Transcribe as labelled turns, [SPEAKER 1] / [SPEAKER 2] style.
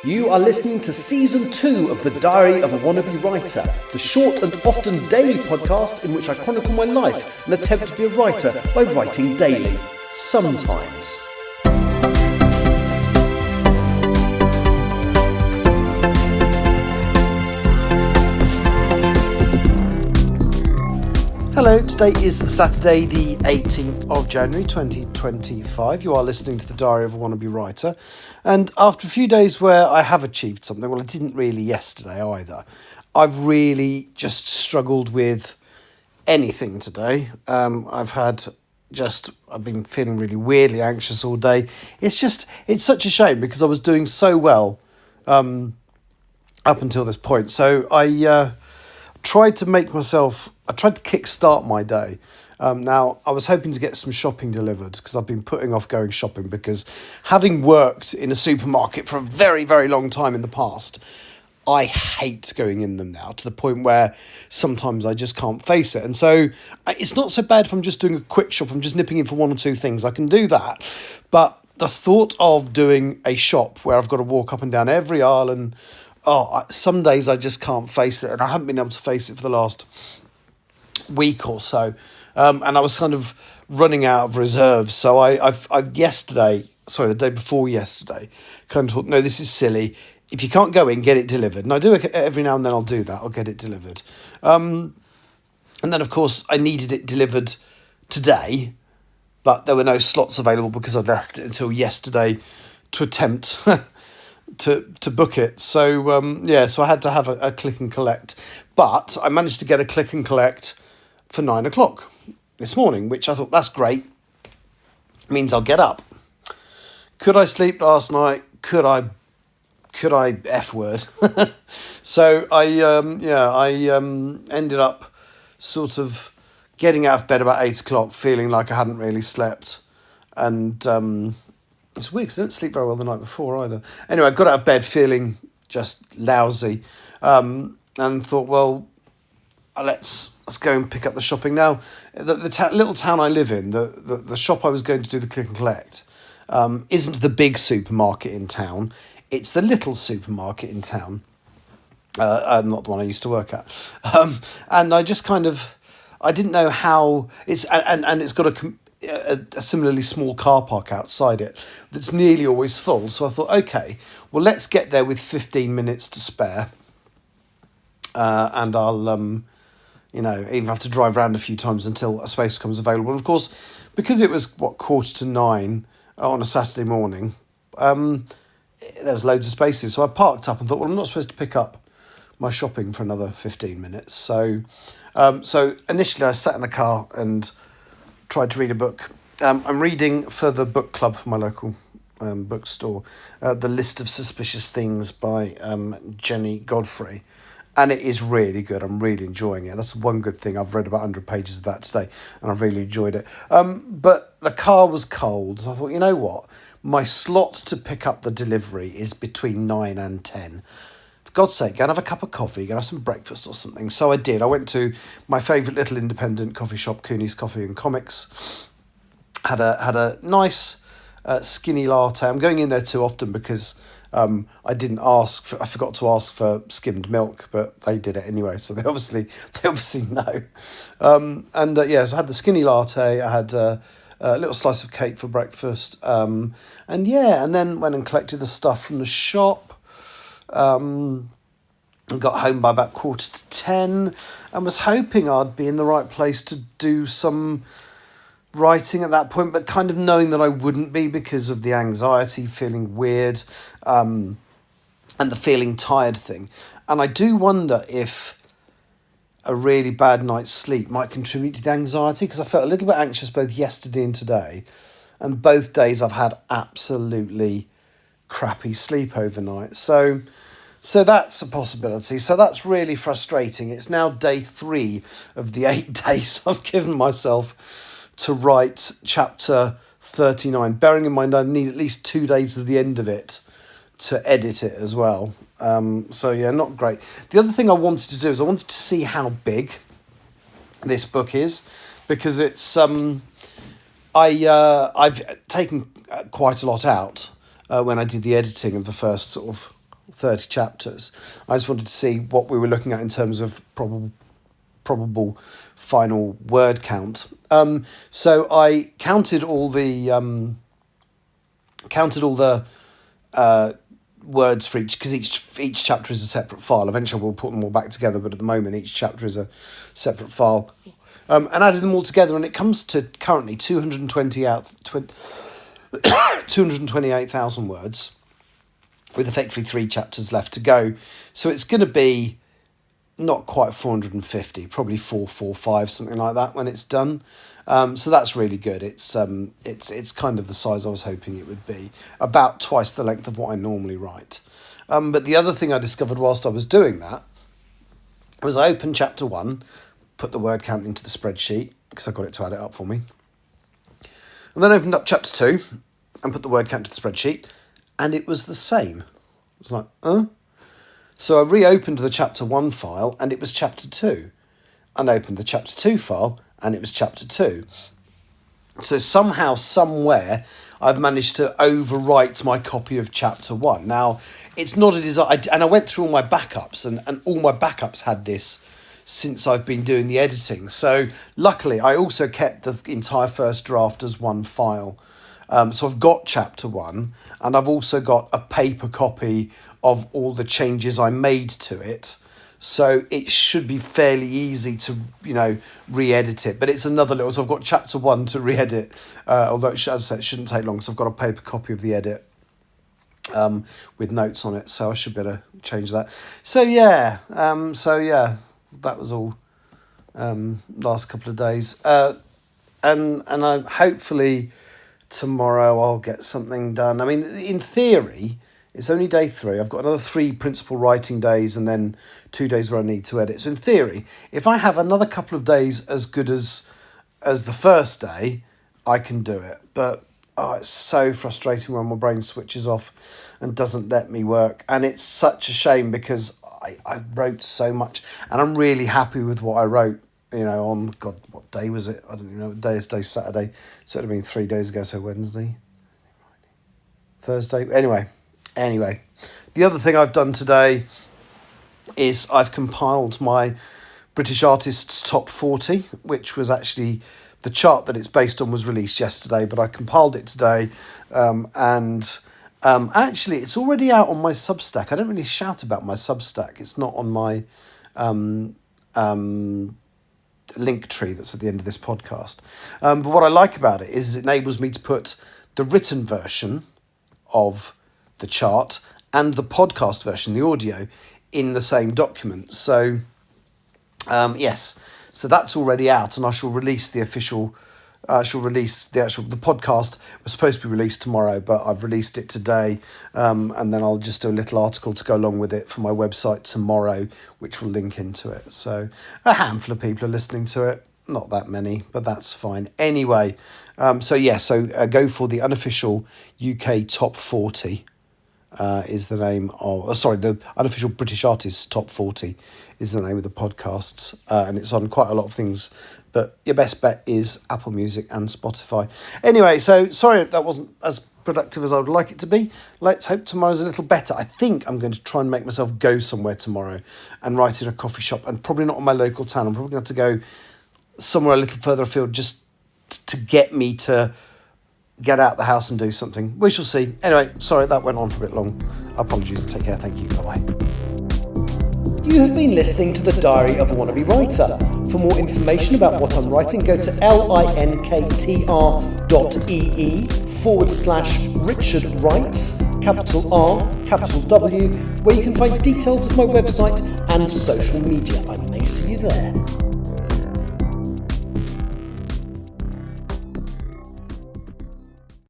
[SPEAKER 1] You are listening to Season 2 of The Diary of a Wannabe Writer, the short and often daily podcast in which I chronicle my life and attempt to be a writer by writing daily. Sometimes. Hello, today is Saturday the 18th of January 2025. You are listening to The Diary of a Wannabe Writer. And after a few days where I have achieved something, well, I didn't really yesterday either, I've really just struggled with anything today. I've been feeling really weirdly anxious all day. It's such a shame because I was doing so well up until this point. So I tried to kickstart my day. Now, I was hoping to get some shopping delivered because I've been putting off going shopping because having worked in a supermarket for a very, very long time in the past, I hate going in them now to the point where sometimes I just can't face it. And so it's not so bad if I'm just doing a quick shop. I'm just nipping in for one or two things. I can do that. But the thought of doing a shop where I've got to walk up and down every aisle and some days I just can't face it, and I haven't been able to face it for the last week or so, and I was kind of running out of reserves. So the day before yesterday, kind of thought, no, this is silly. If you can't go in, get it delivered. And I do it every now and then. I'll do that. I'll get it delivered. And then of course I needed it delivered today, but there were no slots available because I left it until yesterday to attempt to book it. So so I had to have a click and collect, but I managed to get a click and collect for 9 o'clock this morning, which I thought, that's great. It means I'll get up. Could I sleep last night? Could I F word? So I ended up sort of getting out of bed about 8 o'clock, feeling like I hadn't really slept, and it's weird because I didn't sleep very well the night before either. Anyway, I got out of bed feeling just lousy, and thought, well, let's go and pick up the shopping now. The little town I live in, the shop I was going to do the click and collect, isn't the big supermarket in town. It's the little supermarket in town, not the one I used to work at. And I just I didn't know how it's got a similarly small car park outside it that's nearly always full. So I thought, okay, well, let's get there with 15 minutes to spare. And I'll, even have to drive around a few times until a space becomes available. And of course, because it was, 9:15 on a Saturday morning, there was loads of spaces. So I parked up and thought, well, I'm not supposed to pick up my shopping for another 15 minutes. So initially I sat in the car and tried to read a book. I'm reading for the book club for my local bookstore, The List of Suspicious Things by Jenny Godfrey. And it is really good. I'm really enjoying it. That's one good thing. I've read about 100 pages of that today, and I've really enjoyed it. But the car was cold, so I thought, you know what? My slot to pick up the delivery is between 9 and 10. For God's sake, go and have a cup of coffee, go and have some breakfast or something. So I did. I went to my favourite little independent coffee shop, Cooney's Coffee and Comics. Had a nice skinny latte. I'm going in there too often because I forgot to ask for skimmed milk, but they did it anyway, so they obviously know. So I had the skinny latte. I had a little slice of cake for breakfast, and then went and collected the stuff from the shop. And got home by about 9:45, and was hoping I'd be in the right place to do some writing at that point, but kind of knowing that I wouldn't be because of the anxiety, feeling weird, and the feeling tired thing. And I do wonder if a really bad night's sleep might contribute to the anxiety, because I felt a little bit anxious both yesterday and today, and both days I've had absolutely crappy sleep overnight. So that's a possibility. So that's really frustrating. It's now day 3 of the 8 days I've given myself to write chapter 39, bearing in mind I need at least 2 days of the end of it to edit it as well. Not great. The other thing I wanted to do is I wanted to see how big this book is, because it's I've taken quite a lot out when I did the editing of the first sort of 30 chapters. I just wanted to see what we were looking at in terms of probable final word count. So I counted all the words for each, because each chapter is a separate file. Eventually we'll put them all back together, but at the moment each chapter is a separate file. And added them all together, and it comes to currently 228,000 words, with effectively 3 chapters left to go. So it's going to be not quite 450, probably 445, something like that when it's done. So that's really good. It's kind of the size I was hoping it would be, about twice the length of what I normally write. But the other thing I discovered whilst I was doing that was I opened chapter 1, put the word count into the spreadsheet because I got it to add it up for me, and then opened up chapter 2 and put the word count to the spreadsheet, and it was the same. It was like, So I reopened the chapter 1 file, and it was chapter 2, and opened the chapter 2 file, and it was chapter 2. So somehow, somewhere, I've managed to overwrite my copy of chapter 1. Now, it's not a design, and I went through all my backups, and all my backups had this since I've been doing the editing. So luckily, I also kept the entire first draft as one file. So I've got chapter 1, and I've also got a paper copy of all the changes I made to it. So it should be fairly easy to, re-edit it. But it's another little... So I've got chapter 1 to re-edit, although, as I said, it shouldn't take long. So I've got a paper copy of the edit with notes on it. So I should be able to change that. So, yeah. That was all last couple of days. And I hopefully tomorrow I'll get something done. I mean, in theory... It's only day 3. I've got another 3 principal writing days and then 2 days where I need to edit. So in theory, if I have another couple of days as good as the first day, I can do it. But it's so frustrating when my brain switches off and doesn't let me work. And it's such a shame because I wrote so much, and I'm really happy with what I wrote. On, God, what day was it? I don't even know what day is. Today's Saturday. So it would have been 3 days ago, so Wednesday, Thursday. Anyway, the other thing I've done today is I've compiled my British Artists Top 40, which was actually the chart that it's based on was released yesterday, but I compiled it today. Actually, it's already out on my Substack. I don't really shout about my Substack. It's not on my link tree that's at the end of this podcast. But what I like about it is it enables me to put the written version of the chart and the podcast version, the audio, in the same document. So, yes, so that's already out, and I shall release the official. The podcast was supposed to be released tomorrow, but I've released it today, and then I'll just do a little article to go along with it for my website tomorrow, which will link into it. So a handful of people are listening to it. Not that many, but that's fine. Anyway, go for the unofficial UK Top 40. Is the name of... the unofficial British Artists Top 40 is the name of the podcasts. And it's on quite a lot of things. But your best bet is Apple Music and Spotify. Anyway, so sorry that wasn't as productive as I would like it to be. Let's hope tomorrow's a little better. I think I'm going to try and make myself go somewhere tomorrow and write in a coffee shop. And probably not in my local town. I'm probably going to have to go somewhere a little further afield just to get me to... get out the house and do something. We shall see. Anyway, sorry that went on for a bit long. Apologies. Take care. Thank you. Bye-bye.
[SPEAKER 2] You have been listening to the Diary of a Wannabe Writer. For more information about what I'm writing, go to linktr.ee/Richard Writes, capital R, capital W, where you can find details of my website and social media. I may see you there.